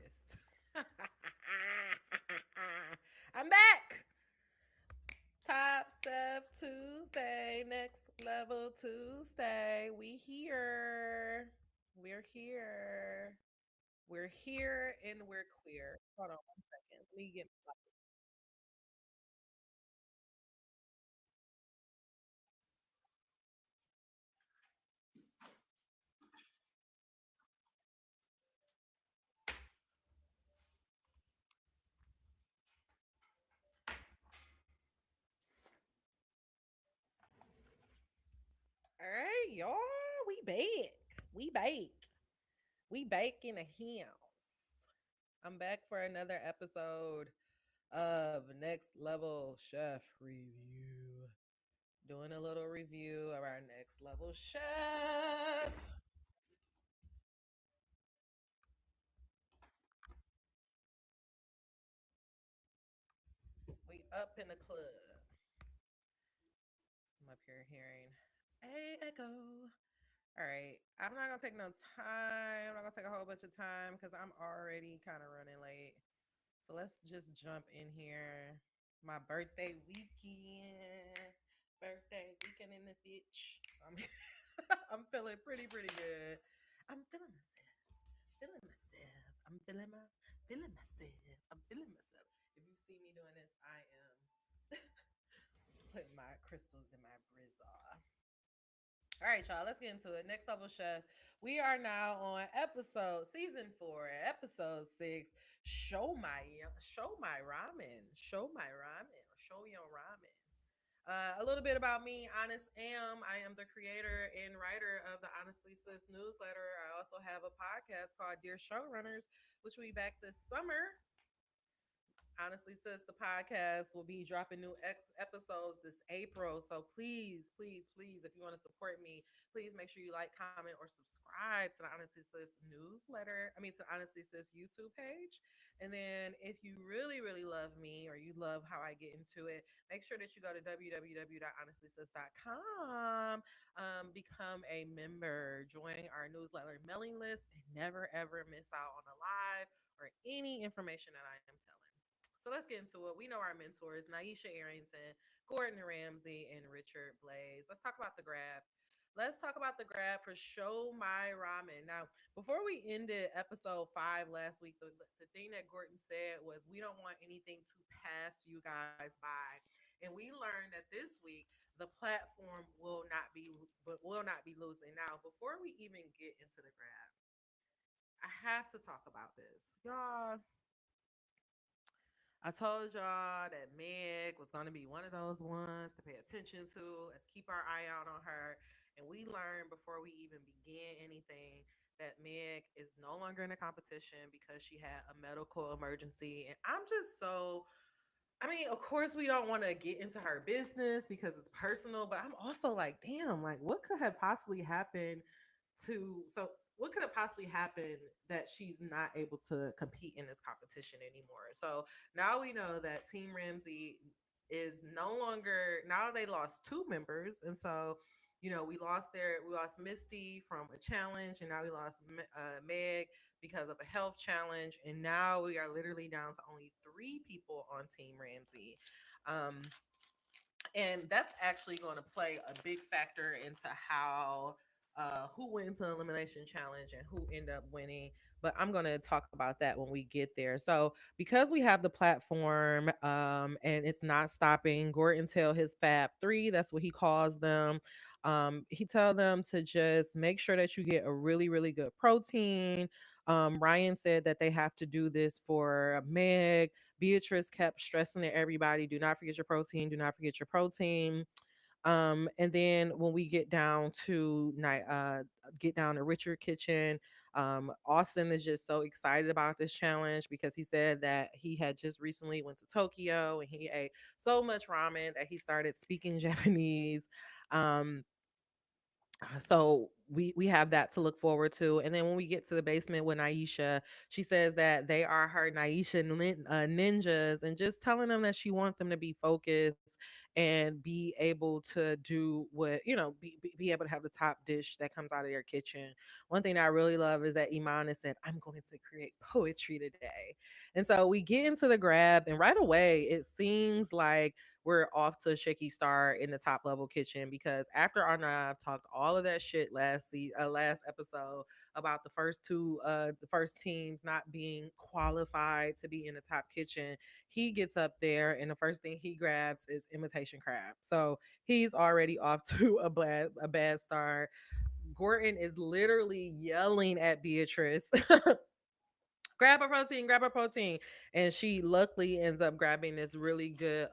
this. I'm back. Top Chef Tuesday, next level Tuesday. We here. We're here. We're here and we're queer. Hold on one second. Let me get. All right, y'all. We bake. We bake. We bake in a house. I'm back for another episode of Next Level Chef Review. Doing a little review of our next level chef. We up in the club. I'm up here hearing a echo. All right. I'm not gonna take no time. I'm not gonna take a whole bunch of time because I'm already kind of running late. So let's just jump in here. My birthday weekend. Birthday weekend in this bitch. So I'm I'm feeling pretty good. I'm feeling myself. Feeling myself. I'm feeling myself. I'm feeling myself. If you see me doing this, I am putting my crystals in my brizza. All right, y'all, let's get into it. Next level chef. We are now on season 4, episode 6. Show my ramen. Show my ramen. Or show your ramen. A little bit about me, Honest Am. I am the creator and writer of the Honestly Sis newsletter. I also have a podcast called Dear Showrunners, which will be back this summer. Honestly Sis, the podcast will be dropping new episodes this April. So please, if you want to support me, please make sure you like, comment, or subscribe to the Honestly Sis newsletter. I mean, to Honestly Sis YouTube page. And then if you really love me or you love how I get into it, make sure that you go to www.honestlysis.com, become a member, join our newsletter mailing list, and never ever miss out on a live or any information that I am telling. So let's get into it. We know our mentors, Nyesha Arrington, Gordan Ramsey, and Richard Blais. Let's talk about the grab. Let's talk about the grab for Show My Ramen. Now, before we ended episode 5 last week, the thing that Gordon said was we don't want anything to pass you guys by. And we learned that this week the platform will not be losing. Now, before we even get into the grab, I have to talk about this. Y'all, I told y'all that Meg was going to be one of those ones to pay attention to. Let's keep our eye out on her. And we learned before we even begin anything that Meg is no longer in a competition because she had a medical emergency. And I'm just so, I mean, of course, we don't want to get into her business because it's personal, but I'm also like, damn, like, what could have possibly happened what could have possibly happened that she's not able to compete in this competition anymore? So now we know that Team Ramsey is no longer, now they lost 2 members. And so, we lost Misty from a challenge, and now we lost Meg because of a health challenge. And now we are literally down to only 3 people on Team Ramsey. Um, and that's actually going to play a big factor into how who wins the elimination challenge and who end up winning. But I'm going to talk about that when we get there. So because we have the platform, and it's not stopping, Gordon tell his Fab 3, that's what he calls them. He tell them to just make sure that you get a really good protein. Ryan said that they have to do this for Meg. Beatrice kept stressing to everybody, do not forget your protein, do not forget your protein. And then when we get down to Richard Kitchen, Austin is just so excited about this challenge because he said that he had just recently went to Tokyo and he ate so much ramen that he started speaking Japanese. Um, so we have that to look forward to. And then when we get to the basement with Nyesha, she says that they are her ninjas, and just telling them that she wants them to be focused and be able to do what, be able to have the top dish that comes out of their kitchen. One thing that I really love is that Iman has said, I'm going to create poetry today. And so we get into the grab, and right away it seems like we're off to a shaky start in the top level kitchen, because after Arnav talked all of that shit last episode about the first teams not being qualified to be in the top kitchen, he gets up there and the first thing he grabs is imitation crab. So he's already off to a bad start. Gordon is literally yelling at Beatrice, grab a protein. And she luckily ends up grabbing this really good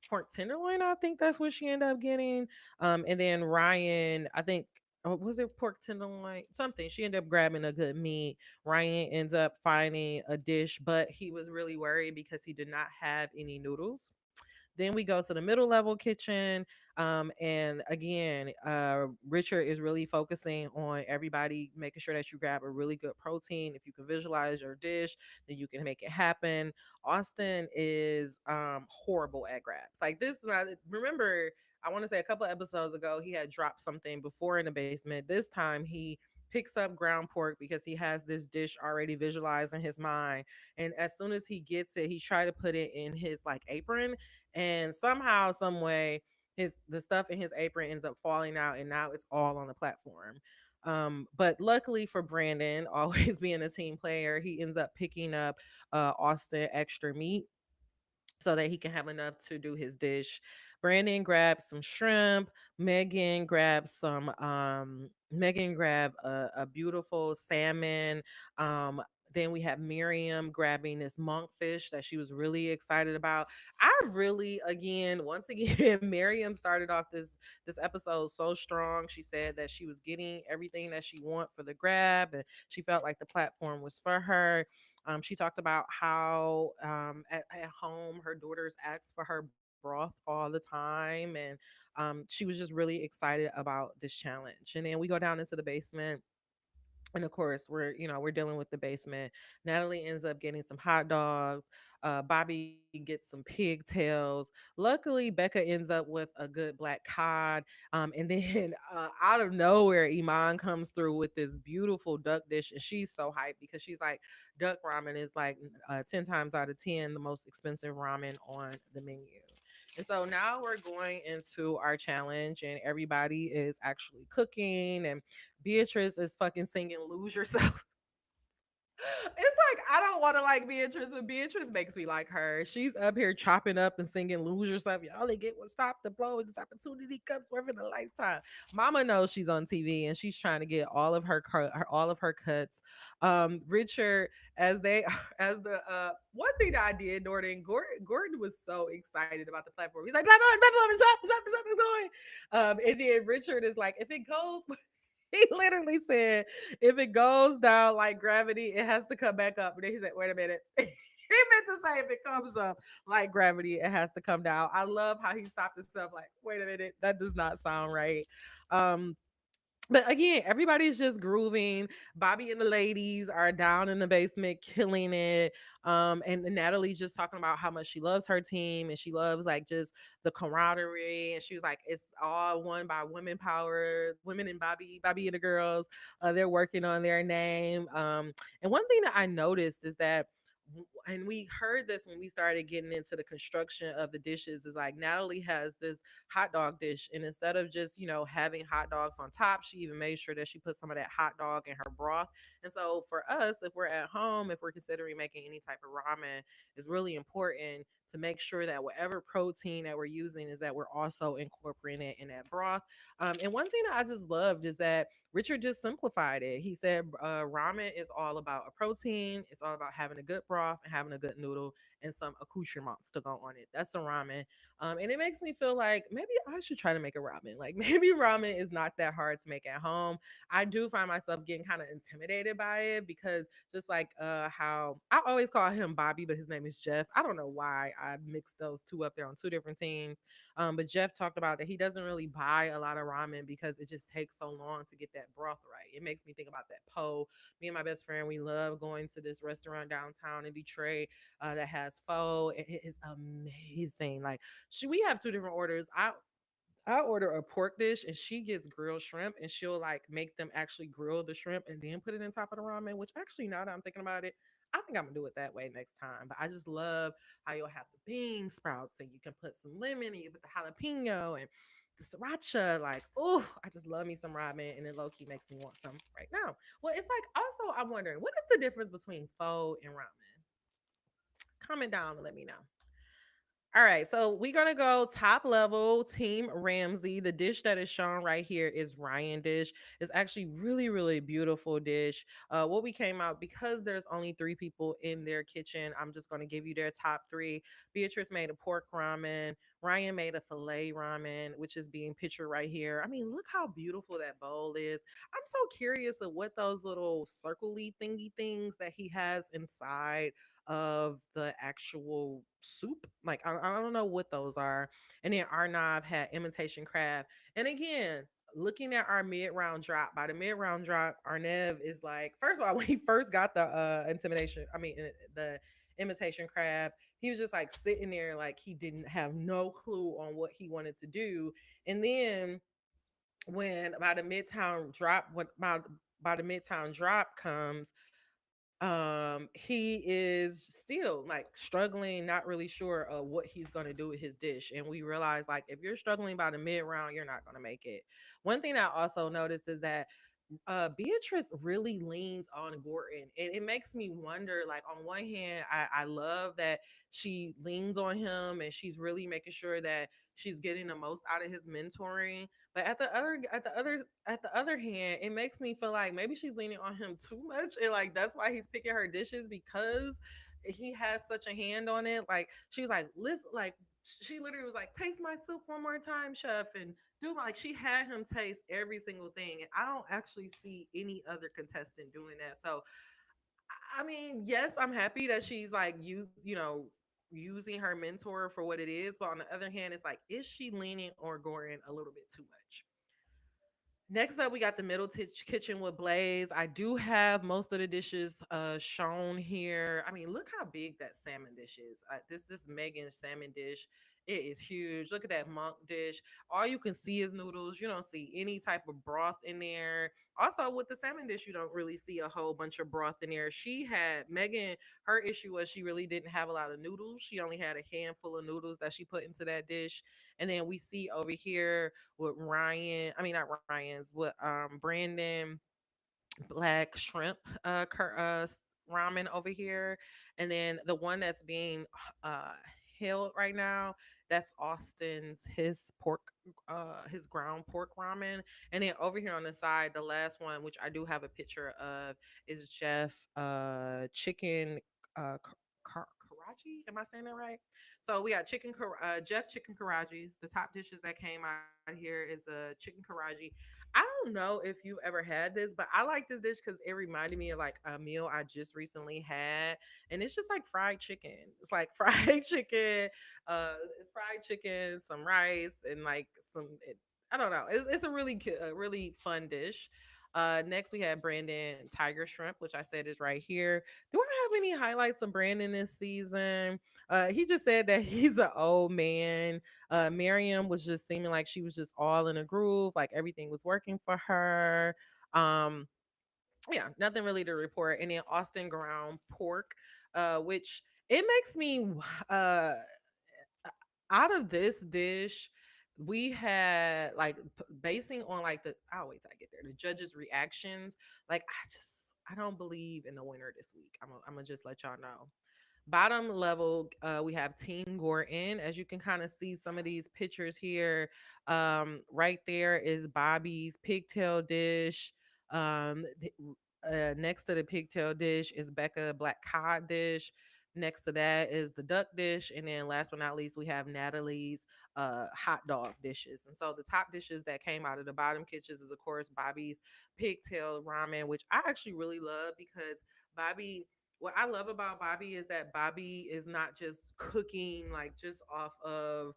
pork tenderloin. I think that's what she ended up getting. And then Ryan, I think, was it pork tenderloin? Something. She ended up grabbing a good meat. Ryan ends up finding a dish, but he was really worried because he did not have any noodles. Then we go to the middle level kitchen. And again, Richard is really focusing on everybody making sure that you grab a really good protein. If you can visualize your dish, then you can make it happen. Austin is horrible at grabs. Like this, remember, I want to say a couple of episodes ago, he had dropped something before in the basement. This time he picks up ground pork because he has this dish already visualized in his mind. And as soon as he gets it, he tried to put it in his like apron, and somehow, some way, the stuff in his apron ends up falling out, and now it's all on the platform. But luckily for Brandon, always being a team player, he ends up picking up Austin extra meat so that he can have enough to do his dish. Brandon grabbed some shrimp. Megan grabbed a beautiful salmon. Then we have Miriam grabbing this monkfish that she was really excited about. I really, again, once again, Miriam started off this episode so strong. She said that she was getting everything that she want for the grab, and she felt like the platform was for her. She talked about how at home her daughters asked for her broth all the time, and she was just really excited about this challenge. And then we go down into the basement, and of course we're dealing with the basement. Natalie ends up getting some hot dogs. Bobby gets some pigtails. Luckily Becca ends up with a good black cod. And then out of nowhere Iman comes through with this beautiful duck dish, and she's so hyped because she's like, duck ramen is like 10 times out of 10 the most expensive ramen on the menu. And so now we're going into our challenge, and everybody is actually cooking, and Beatrice is fucking singing Lose Yourself. It's like I don't want to like Beatrice, but Beatrice makes me like her. She's up here chopping up and singing "Lose Yourself." Y'all only get what stop the blow. This opportunity comes worth in a lifetime. Mama knows she's on TV and she's trying to get all of her cuts. Richard, as they as the one thing that I did, Gordon was so excited about the platform. He's like, platform is up, it's up, it's up, it's going. And then Richard is like, if it goes. He literally said, if it goes down like gravity, it has to come back up. And then he said, wait a minute. He meant to say if it comes up like gravity, it has to come down. I love how he stopped himself like, wait a minute, that does not sound right. Um, but again, everybody's just grooving. Bobby and the ladies are down in the basement killing it. And Natalie's just talking about how much she loves her team and she loves like just the camaraderie. And she was like, it's all won by women power, women and Bobby and the girls. They're working on their name. And one thing that I noticed is that, and we heard this when we started getting into the construction of the dishes, is like Natalie has this hot dog dish, and instead of just having hot dogs on top, she even made sure that she put some of that hot dog in her broth. And so for us, if we're at home, if we're considering making any type of ramen, it's really important to make sure that whatever protein that we're using is that we're also incorporating it in that broth. And one thing that I just loved is that Richard just simplified it. He said ramen is all about a protein, it's all about having a good broth and having a good noodle and some accoutrements to go on it. That's a ramen. And it makes me feel like maybe I should try to make a ramen. Like maybe ramen is not that hard to make at home. I do find myself getting kind of intimidated by it because just like how I always call him Bobby, but his name is Jeff. I don't know why I mixed those two up there on two different teams. But Jeff talked about that he doesn't really buy a lot of ramen because it just takes so long to get that broth right. It makes me think about that po. Me and my best friend, we love going to this restaurant downtown in Detroit that has pho. It is amazing. Like, we have two different orders. I order a pork dish and she gets grilled shrimp and she'll like make them actually grill the shrimp and then put it on top of the ramen, which actually now that I'm thinking about it, I think I'm gonna do it that way next time. But I just love how you'll have the bean sprouts and you can put some lemon and you put the jalapeno and the sriracha. Like, oh, I just love me some ramen and it low key makes me want some right now. Well, it's like also I'm wondering what is the difference between pho and ramen? Comment down and let me know. All right, so we're gonna go top level Team Ramsey. The dish that is shown right here is Ryan dish. It's actually really beautiful dish. What we came out because there's only three people in their kitchen. I'm just gonna give you their top three. Beatrice made a pork ramen. Ryan made a filet ramen, which is being pictured right here. I mean, look how beautiful that bowl is. I'm so curious of what those little circly thingy things that he has inside of the actual soup. Like I don't know what those are. And then Arnav had imitation crab. And again, looking at our mid round drop, by the mid round drop, Arnev is like, first of all, when he first got the the imitation crab, he was just like sitting there like he didn't have no clue on what he wanted to do. And then when by the midtown drop, by the midtown drop comes, he is still like struggling, not really sure of what he's going to do with his dish. And we realize like if you're struggling by the mid round, you're not going to make it. One thing I also noticed is that Beatrice really leans on Gordon. And it makes me wonder, like, on one hand, I love that she leans on him and she's really making sure that she's getting the most out of his mentoring. But at the other hand, it makes me feel like maybe she's leaning on him too much. And like that's why he's picking her dishes because he has such a hand on it. Like she's like, listen, like she literally was like, taste my soup one more time, chef, and do like she had him taste every single thing. And I don't actually see any other contestant doing that. So I mean, yes, I'm happy that she's like using her mentor for what it is. But on the other hand, it's like, is she leaning on Gordon a little bit too much? Next up, we got the middle kitchen with Blaze. I do have most of the dishes shown here. I mean, look how big that salmon dish is. This Megan salmon dish, it is huge. Look at that monk dish. All you can see is noodles. You don't see any type of broth in there. Also, with the salmon dish, you don't really see a whole bunch of broth in there. She had Megan. Her issue was she really didn't have a lot of noodles. She only had a handful of noodles that she put into that dish. And then we see over here with Ryan, I mean not Ryan's, with Brandon black shrimp ramen over here, and then the one that's being uh held right now, that's Austin's his ground pork ramen. And then over here on the side, the last one, which I do have a picture of, is Jeff chicken karaji. Am I saying that right? So we got Jeff chicken karajis. The top dishes that came out here is a chicken karaji. I don't know if you've ever had this, but I like this dish because it reminded me of like a meal I just recently had, and it's just like fried chicken. It's like uh, fried chicken, some rice, and like I don't know. It's a a really fun dish. Next we have Brandon Tiger Shrimp, which I said is right here. Do I have any highlights of Brandon this season? He just said that he's an old man. Miriam was just seeming like she was just all in a groove, like everything was working for her. Um, yeah, nothing really to report. And then Austin ground pork, which it makes me out of this dish, we had like basing on like I'll wait till I get there. The judges' reactions, like I don't believe in the winner this week. I'm gonna just let y'all know. Bottom level, we have Team Gordon. As you can kind of see some of these pictures here. Right there is Bobby's pigtail dish. Next to the pigtail dish is Becca black cod dish. Next to that is the duck dish, and then last but not least, we have Natalie's hot dog dishes. And so the top dishes that came out of the bottom kitchens is of course Bobby's pigtail ramen, which I actually really love because Bobby. What I love about Bobby is that Bobby is not just cooking like just off of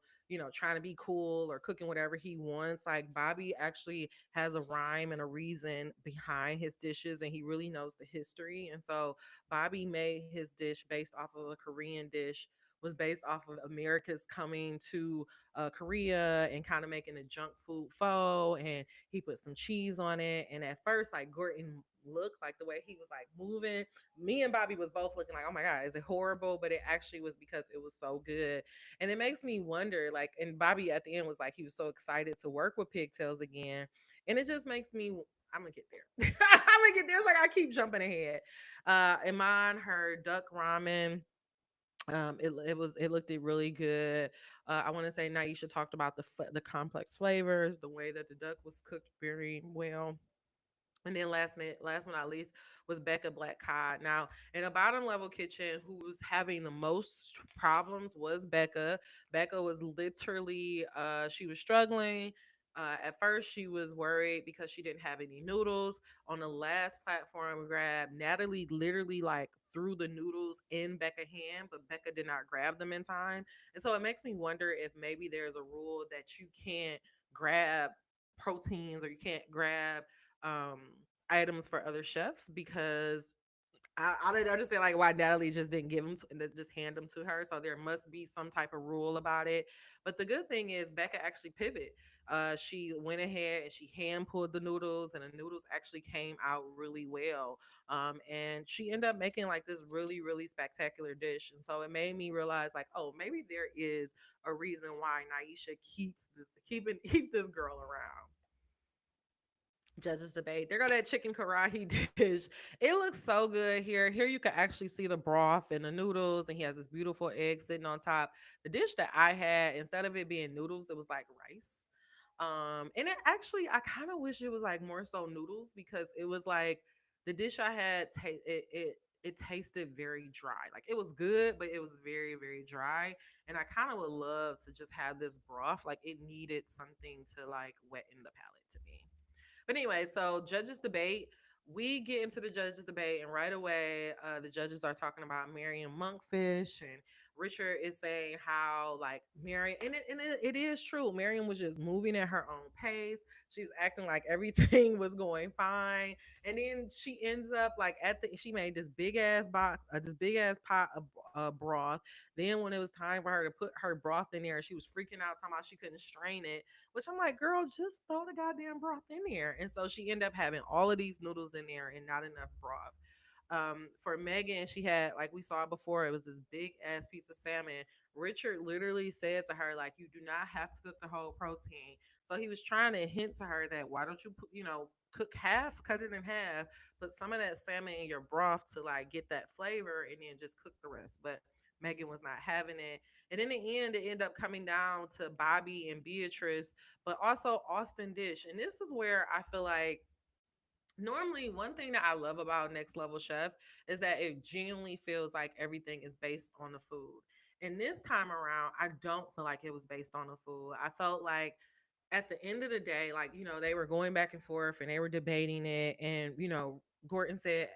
trying to be cool or cooking whatever he wants. Like Bobby actually has a rhyme and a reason behind his dishes, and he really knows the history. And so Bobby made his dish based off of a Korean dish, was based off of America's coming to Korea and kind of making a junk food pho, and he put some cheese on it. And at first, like Gordan looked like the way he was like moving. Me and Bobby was both looking like, oh my God, is it horrible? But it actually was because it was so good. And it makes me wonder, like, and Bobby at the end was like, he was so excited to work with Pigtails again. And it just makes me, I'm gonna get there. I'm gonna get there. It's like I keep jumping ahead. Iman, her duck ramen. It looked really good. I want to say Naisha talked about the complex flavors, the way that the duck was cooked very well. And then last but not least was Becca Black Cod. Now, in a bottom level kitchen, who was having the most problems was Becca. Becca was literally, she was struggling. At first, she was worried because she didn't have any noodles. On the last platform grab, Natalie literally like threw the noodles in Becca's hand, but Becca did not grab them in time. And so it makes me wonder if maybe there's a rule that you can't grab proteins or you can't grab um items for other chefs because I don't understand like why Natalie just didn't give them and just hand them to her. So there must be some type of rule about it. But the good thing is Becca actually pivot. She went ahead and she hand pulled the noodles, and the noodles actually came out really well. And she ended up making like this really really spectacular dish. And so it made me realize like, oh, maybe there is a reason why Nyesha keep this girl around. Judges debate. There go that chicken karahi dish. It looks so good here. Here you can actually see the broth and the noodles, and he has this beautiful egg sitting on top. The dish that I had, instead of it being noodles, it was like rice. And it actually, I kind of wish it was like more so noodles because it was like the dish I had. It tasted very dry. Like it was good, but it was very very dry. And I kind of would love to just have this broth. Like it needed something to like wet in the palate to me. But anyway, so judges debate. We get into the judges debate, and right away, the judges are talking about Marion Monkfish, and Richard is saying how like Marion, and it is true. Marion was just moving at her own pace. She's acting like everything was going fine, and then she ends up like she made this big ass box, this big ass pot of broth. Then when it was time for her to put her broth in there, she was freaking out, talking about she couldn't strain it, which I'm like, girl, just throw the goddamn broth in there. And so she ended up having all of these noodles in there and not enough broth. For Megan, she had, like we saw before, it was this big ass piece of salmon. Richard literally said to her, like, you do not have to cook the whole protein. So he was trying to hint to her that why don't you put, cook half, cut it in half, put some of that salmon in your broth to like get that flavor and then just cook the rest. But Megan was not having it. And in the end, it ended up coming down to Bobby and Beatrice, but also Austin Dish. And this is where I feel like normally one thing that I love about Next Level Chef is that it genuinely feels like everything is based on the food. And this time around, I don't feel like it was based on the food. I felt like at the end of the day, like, they were going back and forth and they were debating it. And, Gordon said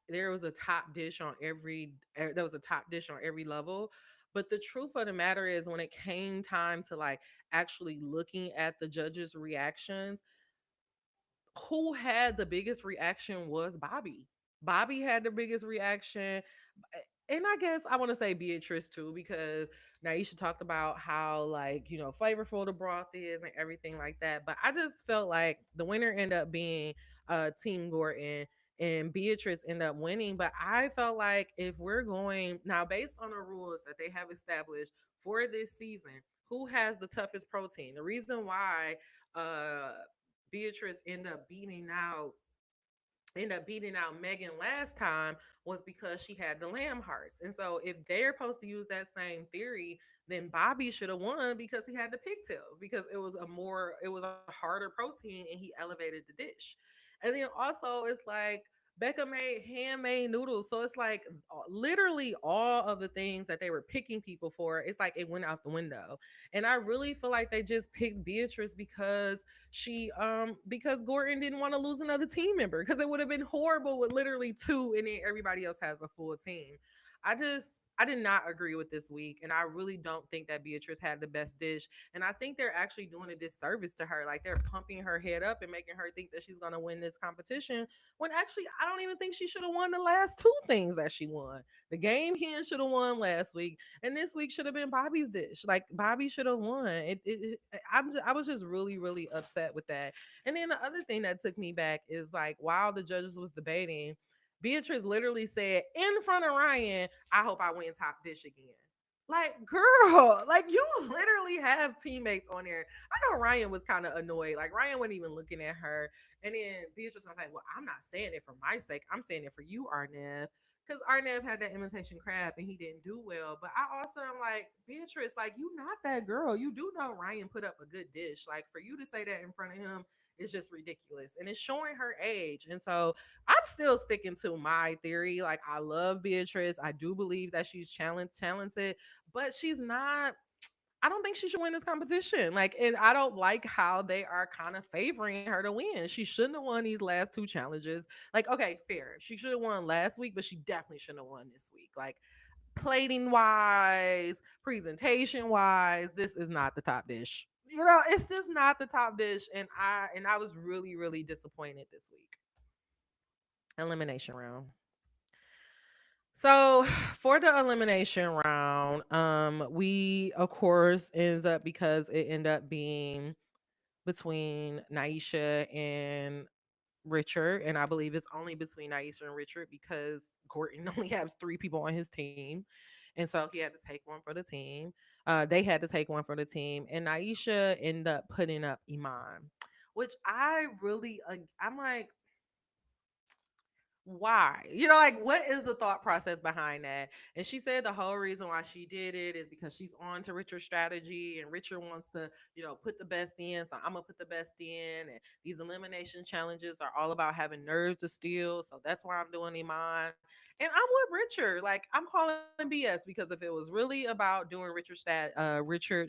there was a top dish on there was a top dish on every level. But the truth of the matter is when it came time to like actually looking at the judges' reactions, who had the biggest reaction was Bobby. Bobby had the biggest reaction. And I guess I want to say Beatrice too, because Naisha talked about how like, flavorful the broth is and everything like that. But I just felt like the winner ended up being Team Gordon and Beatrice ended up winning. But I felt like if we're going now based on the rules that they have established for this season, who has the toughest protein? The reason why uh Beatrice ended up beating out Megan last time was because she had the lamb hearts. And so if they're supposed to use that same theory, then Bobby should have won because he had the pigtails, because it was a harder protein and he elevated the dish. And then also it's like Becca made handmade noodles. So it's like literally all of the things that they were picking people for, it's like it went out the window. And I really feel like they just picked Beatrice because Gordon didn't want to lose another team member because it would have been horrible with literally two and then everybody else has a full team. I did not agree with this week, and I really don't think that Beatrice had the best dish. And I think they're actually doing a disservice to her. Like they're pumping her head up and making her think that she's gonna win this competition. When actually, I don't even think she should have won the last two things that she won. The game hen should have won last week, and this week should have been Bobby's dish. Like Bobby should have won. I was just really, really upset with that. And then the other thing that took me back is like while the judges was debating, Beatrice literally said in front of Ryan, I hope I win top dish again. Like, girl, like you literally have teammates on there. I know Ryan was kind of annoyed. Like Ryan wasn't even looking at her. And then Beatrice was like, well, I'm not saying it for my sake. I'm saying it for you, Arnev. Because Arnev had that imitation crab and he didn't do well. But I also am like, Beatrice, like, you not that girl. You do know Ryan put up a good dish. Like, for you to say that in front of him is just ridiculous. And it's showing her age. And so I'm still sticking to my theory. Like, I love Beatrice. I do believe that she's talented, but she's not. I don't think she should win this competition. Like, and I don't like how they are kind of favoring her to win. She shouldn't have won these last two challenges. Like, okay, fair. She should have won last week, but she definitely shouldn't have won this week. Like, plating wise, presentation wise, this is not the top dish. You know, it's just not the top dish, and I was really really disappointed this week. Elimination round. So for the elimination round, we of course ends up because it ended up being between Nyesha and Richard, and I believe it's only between Nyesha and Richard because Gordon only has three people on his team, and so he had to take one for the team. They had to take one for the team, and Nyesha ended up putting up Iman, which I really, I'm like, why? You know, like what is the thought process behind that? And she said the whole reason why she did it is because she's on to Richard's strategy and Richard wants to, put the best in. So I'm gonna put the best in. And these elimination challenges are all about having nerves of steel. So that's why I'm doing Iman. And I'm with Richard. Like I'm calling BS because if it was really about doing Richard's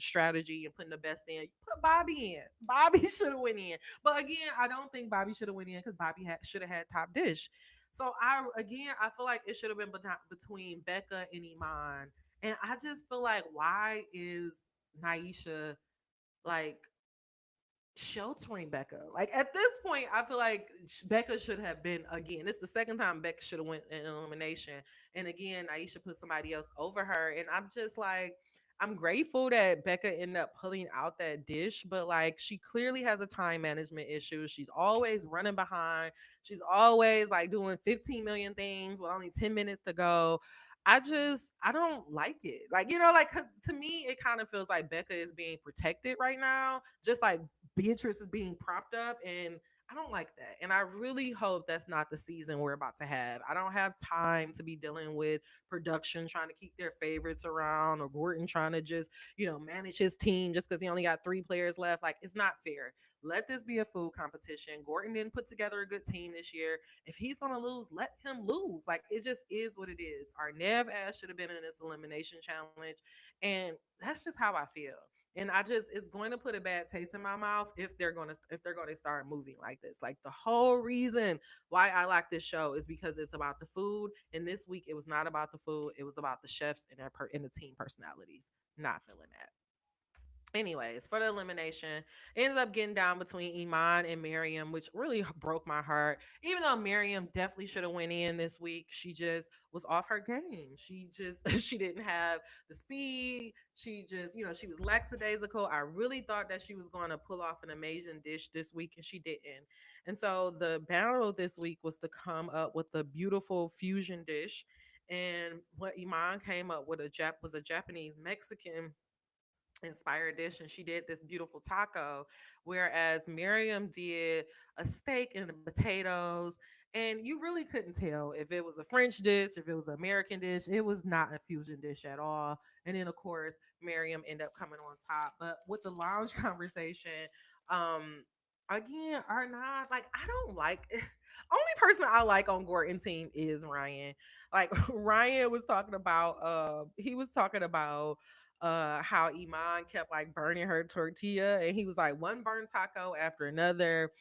strategy and putting the best in, you put Bobby in. Bobby should have went in. But again, I don't think Bobby should have went in because Bobby should have had top dish. So I feel like it should have been between Becca and Iman, and I just feel like why is Nyesha like sheltering Becca? Like at this point, I feel like Becca should have been again. It's the second time Becca should have went in elimination, and again, Nyesha put somebody else over her, and I'm just like. I'm grateful that Becca ended up pulling out that dish, but like she clearly has a time management issue. She's always running behind. She's always like doing 15 million things with only 10 minutes to go. I don't like it. Like, like 'cause to me, it kind of feels like Becca is being protected right now, just like Beatrice is being propped up. And I don't like that. And I really hope that's not the season we're about to have. I don't have time to be dealing with production trying to keep their favorites around or Gordon trying to just, manage his team just because he only got three players left. Like, it's not fair. Let this be a food competition. Gordon didn't put together a good team this year. If he's gonna lose, let him lose. Like it just is what it is. Our Nev ass should have been in this elimination challenge, and that's just how I feel. And it's going to put a bad taste in my mouth if they're gonna start moving like this. Like the whole reason why I like this show is because it's about the food. And this week it was not about the food. It was about the chefs and and the team personalities. Not feeling that. Anyways, for the elimination, ended up getting down between Iman and Miriam, which really broke my heart. Even though Miriam definitely should have went in this week, she just was off her game. She just she didn't have the speed. She just, she was lackadaisical. I really thought that she was going to pull off an amazing dish this week, and she didn't. And so the battle this week was to come up with a beautiful fusion dish. And what Iman came up with was a Japanese Mexican inspired dish, and she did this beautiful taco, whereas Miriam did a steak and the potatoes. And you really couldn't tell if it was a French dish, if it was an American dish. It was not a fusion dish at all. And then of course Miriam ended up coming on top. But with the lounge conversation, um again, are not like I don't like only person I like on Gorton team is Ryan. Like Ryan was talking about he was talking about how Iman kept like burning her tortilla and he was like one burnt taco after another.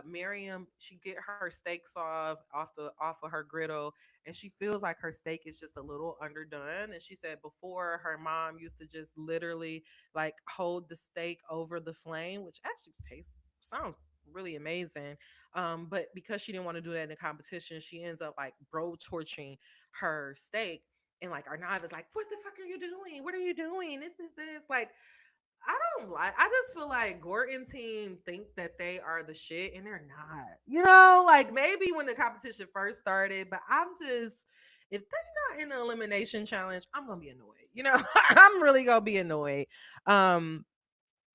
Miriam, she get her steaks off of her griddle and she feels like her steak is just a little underdone. And she said before her mom used to just literally like hold the steak over the flame, which actually tastes sounds really amazing. But because she didn't want to do that in the competition, she ends up like bro torching her steak. And like Arnav is like, what the fuck are you doing? What are you doing? This is this. Like, I don't like I just feel like Gorton team think that they are the shit and they're not. You know, like maybe when the competition first started, but I'm just if they're not in the elimination challenge, I'm gonna be annoyed. You know, I'm really gonna be annoyed. Um,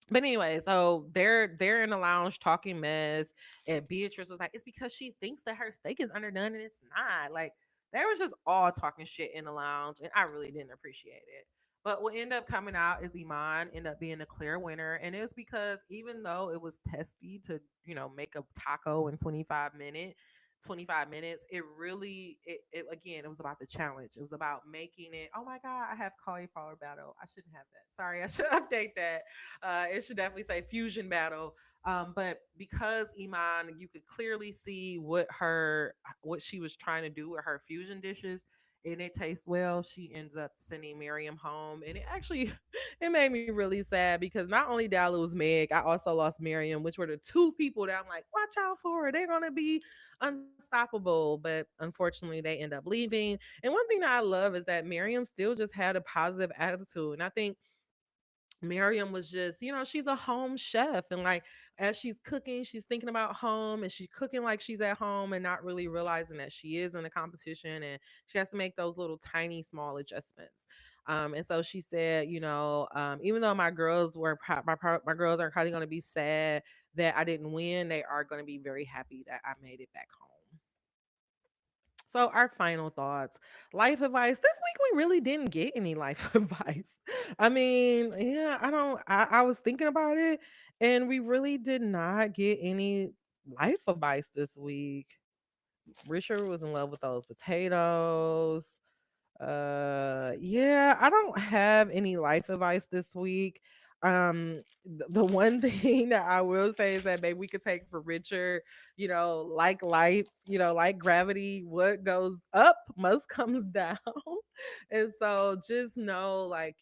but anyway, so they're in the lounge talking mess, and Beatrice was like, "It's because she thinks that her steak is underdone, and it's not." Like they was just all talking shit in the lounge, and I really didn't appreciate it. But what ended up coming out is Iman ended up being a clear winner, and it's because even though it was testy to make a taco in 25 minutes, it really it again it was about the challenge. It was about making it. Oh my god, I have cauliflower battle. I shouldn't have that. Sorry, I should update that. It should definitely say fusion battle. But because Iman, you could clearly see what she was trying to do with her fusion dishes, and it tastes well. She ends up sending Miriam home, and it actually it made me really sad because not only did I lose Meg, I also lost Miriam, which were the two people that I'm like, watch out for. They're gonna be unstoppable. But unfortunately, they end up leaving. And one thing that I love is that Miriam still just had a positive attitude, and I think Miriam was just, she's a home chef. And like, as she's cooking, she's thinking about home and she's cooking like she's at home and not really realizing that she is in a competition and she has to make those little tiny, small adjustments. And so she said, even though my girls are probably going to be sad that I didn't win, they are going to be very happy that I made it back home. So our final thoughts. Life advice. This week we really didn't get any life advice. I mean, yeah, I was thinking about it and we really did not get any life advice this week. Richard was in love with those potatoes. Yeah, I don't have any life advice this week. The one thing that I will say is that maybe we could take for Richard, like life, like gravity, what goes up must comes down. And so just know, like,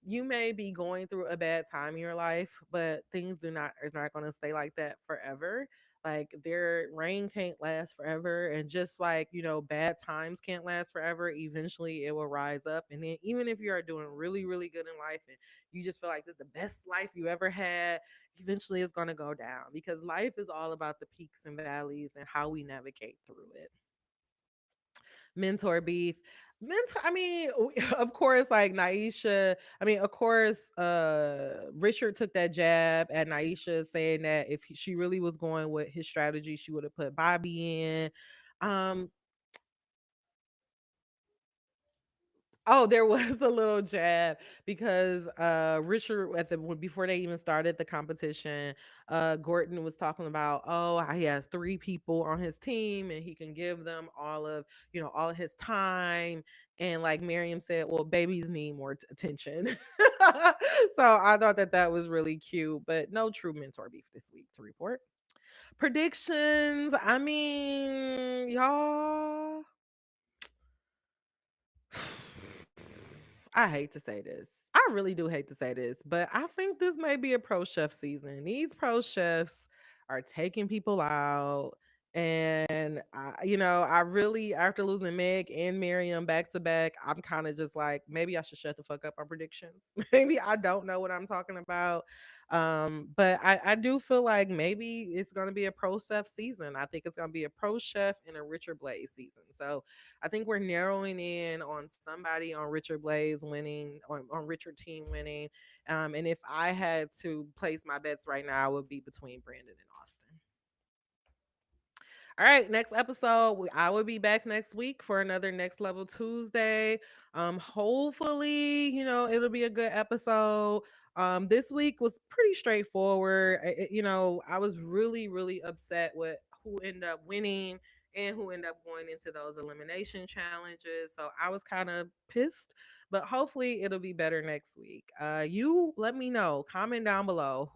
you may be going through a bad time in your life, but things do not is not going to stay like that forever. Like their rain can't last forever, and just like bad times can't last forever. Eventually, it will rise up, and then even if you are doing really, really good in life, and you just feel like this is the best life you ever had, eventually it's going to go down because life is all about the peaks and valleys and how we navigate through it. Mentor beef. Mentor, I mean, of course, like Nyesha, I mean, of course, Richard took that jab at Nyesha saying that if she really was going with his strategy, she would have put Bobby in. Um, Oh, there was a little jab because Richard before they even started the competition, Gordon was talking about, oh, he has three people on his team and he can give them all of his time. And like Miriam said, well, babies need more attention. So I thought that that was really cute, but no true mentor beef this week to report. Predictions. I mean, y'all. I hate to say this. I really do hate to say this, but I think this may be a pro chef season. These pro chefs are taking people out. And I really, after losing Meg and Miriam back to back, I'm kind of just like, maybe I should shut the fuck up on predictions. Maybe I don't know what I'm talking about. But I do feel like maybe it's gonna be a pro chef season. I think it's gonna be a pro chef and a Richard Blais season. So I think we're narrowing in on somebody on Richard Blais winning, on Richard team winning. And if I had to place my bets right now, it would be between Brandon and Austin. All right, next episode, I will be back next week for another Next Level Tuesday. Hopefully, it'll be a good episode. This week was pretty straightforward. I was really, really upset with who ended up winning and who ended up going into those elimination challenges. So I was kind of pissed, but hopefully it'll be better next week. You let me know. Comment down below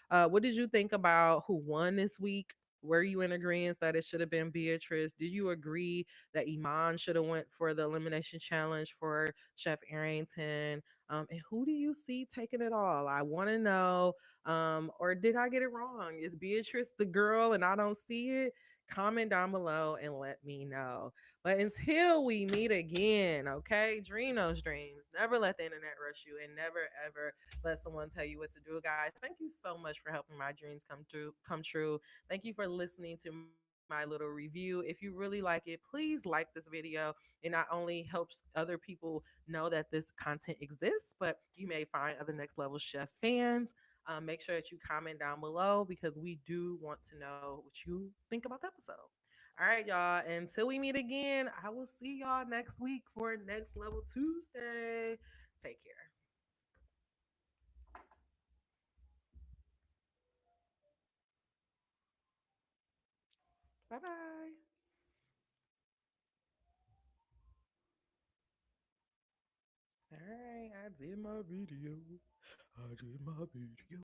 what did you think about who won this week? Were you in agreement that it should have been Beatrice? Did you agree that Iman should have went for the elimination challenge for Chef Arrington? And who do you see taking it all? I want to know. Or did I get it wrong? Is Beatrice the girl and I don't see it? Comment down below and let me know. But until we meet again, okay, dream those dreams. Never let the internet rush you, and never ever let someone tell you what to do, guys. Thank you so much for helping my dreams come true. Thank you for listening to my little review. If you really like it, please like this video. It not only helps other people know that this content exists, but you may find other Next Level Chef fans. Make sure that you comment down below because we do want to know what you think about the episode. All right, y'all. Until we meet again, I will see y'all next week for Next Level Tuesday. Take care. Bye bye. All right, I did my video. I did my video.